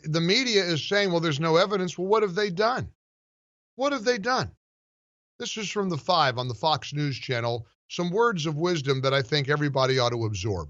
the media is saying, well, there's no evidence. Well, what have they done? What have they done? This is from the 5 on the Fox News channel. Some words of wisdom that I think everybody ought to absorb.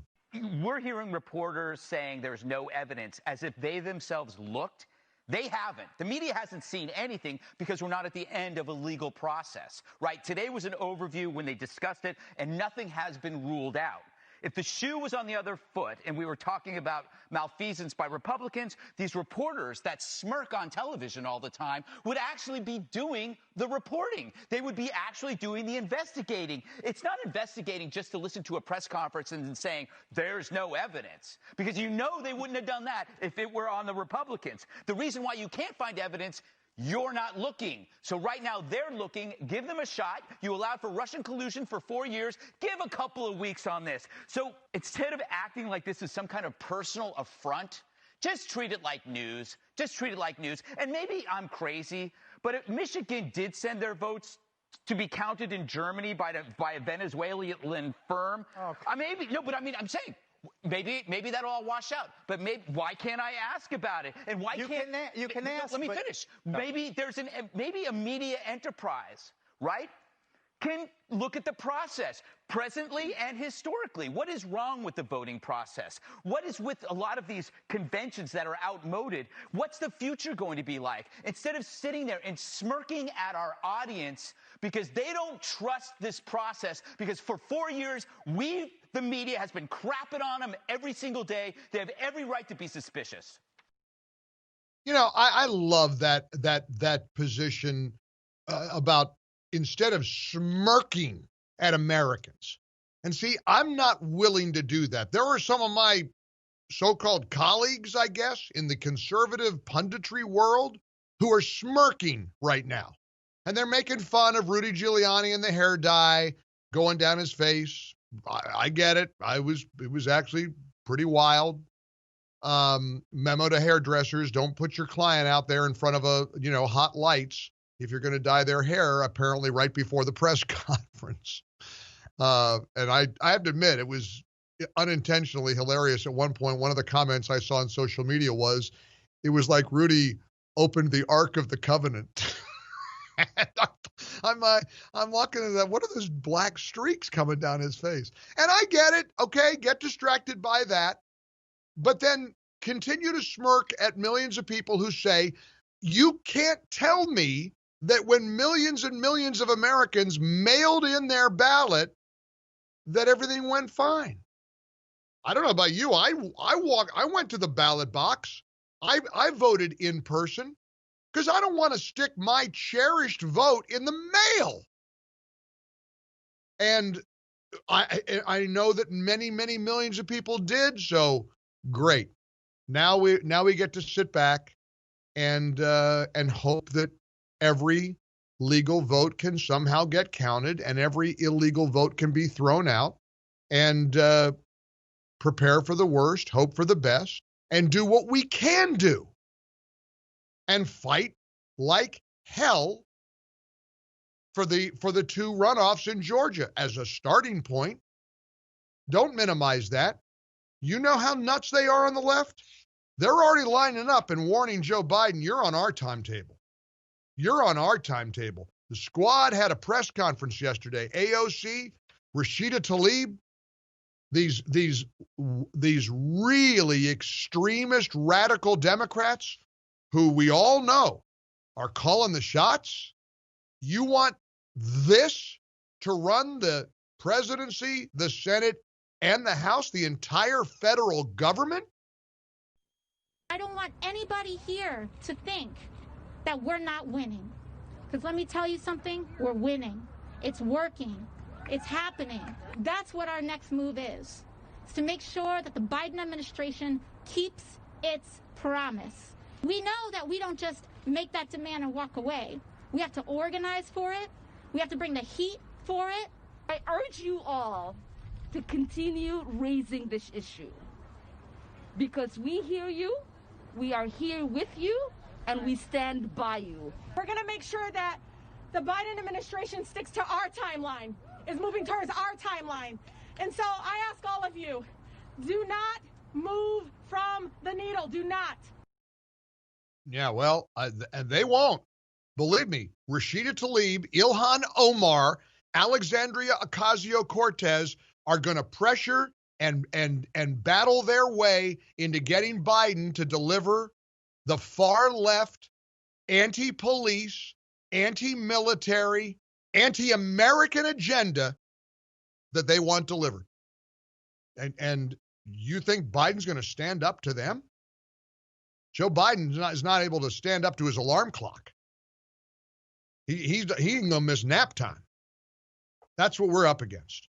We're hearing reporters saying there's no evidence, as if they themselves looked. They haven't. The media hasn't seen anything because we're not at the end of a legal process, right? Today was an overview when they discussed it, and nothing has been ruled out. If the shoe was on the other foot and we were talking about malfeasance by Republicans, these reporters that smirk on television all the time would actually be doing the reporting. They would be actually doing the investigating. It's not investigating just to listen to a press conference and saying there's no evidence, because you know they wouldn't have done that if it were on the Republicans. The reason why you can't find evidence, you're not looking. So right now they're looking. Give them a shot. You allowed for Russian collusion for 4 years. Give a couple of weeks on this. So instead of acting like this is some kind of personal affront, just treat it like news. Just treat it like news. And maybe I'm crazy, but if Michigan did send their votes to be counted in Germany by a Venezuelan firm. Okay. I'm saying, maybe that'll all wash out. But why can't I ask about it? And why can't you can ask? Let me finish. No. Maybe a media enterprise, right, can look at the process presently and historically. What is wrong with the voting process? What is with a lot of these conventions that are outmoded? What's the future going to be like? Instead of sitting there and smirking at our audience because they don't trust this process, because for 4 years, the media has been crapping on them every single day. They have every right to be suspicious. You know, I love that position about instead of smirking at Americans. And see, I'm not willing to do that. There are some of my so-called colleagues, I guess, in the conservative punditry world who are smirking right now. And they're making fun of Rudy Giuliani and the hair dye going down his face. I get it. It was actually pretty wild. Memo to hairdressers: don't put your client out there in front of hot lights if you're going to dye their hair, apparently right before the press conference. And I have to admit, it was unintentionally hilarious. At one point, one of the comments I saw on social media was, it was like Rudy opened the Ark of the Covenant. I'm walking into that. What are those black streaks coming down his face? And I get it. Okay, get distracted by that. But then continue to smirk at millions of people who say, you can't tell me that when millions and millions of Americans mailed in their ballot, that everything went fine. I don't know about you. I went to the ballot box. I voted in person because I don't want to stick my cherished vote in the mail. And I know that many, many millions of people did. So great. Now we get to sit back and hope that every legal vote can somehow get counted and every illegal vote can be thrown out, and prepare for the worst, hope for the best, and do what we can do and fight like hell for the 2 runoffs in Georgia as a starting point. Don't minimize that. You know how nuts they are on the left? They're already lining up and warning Joe Biden, you're on our timetable. You're on our timetable. The squad had a press conference yesterday. AOC, Rashida Tlaib, these really extremist radical Democrats who we all know are calling the shots. You want this to run the presidency, the Senate, and the House, the entire federal government? I don't want anybody here to think that we're not winning. Because let me tell you something, we're winning. It's working. It's happening. That's what our next move is to make sure that the Biden administration keeps its promise. We know that we don't just make that demand and walk away. We have to organize for it. We have to bring the heat for it. I urge you all to continue raising this issue because we hear you, we are here with you, and we stand by you. We're going to make sure that the Biden administration sticks to our timeline, is moving towards our timeline. And so I ask all of you, do not move from the needle. Do not. Yeah, well, and they won't. Believe me, Rashida Tlaib, Ilhan Omar, Alexandria Ocasio-Cortez are going to pressure and battle their way into getting Biden to deliver the far left, anti-police, anti-military, anti-American agenda that they want delivered. And you think Biden's going to stand up to them? Joe Biden is not able to stand up to his alarm clock. He ain't going to miss nap time. That's what we're up against.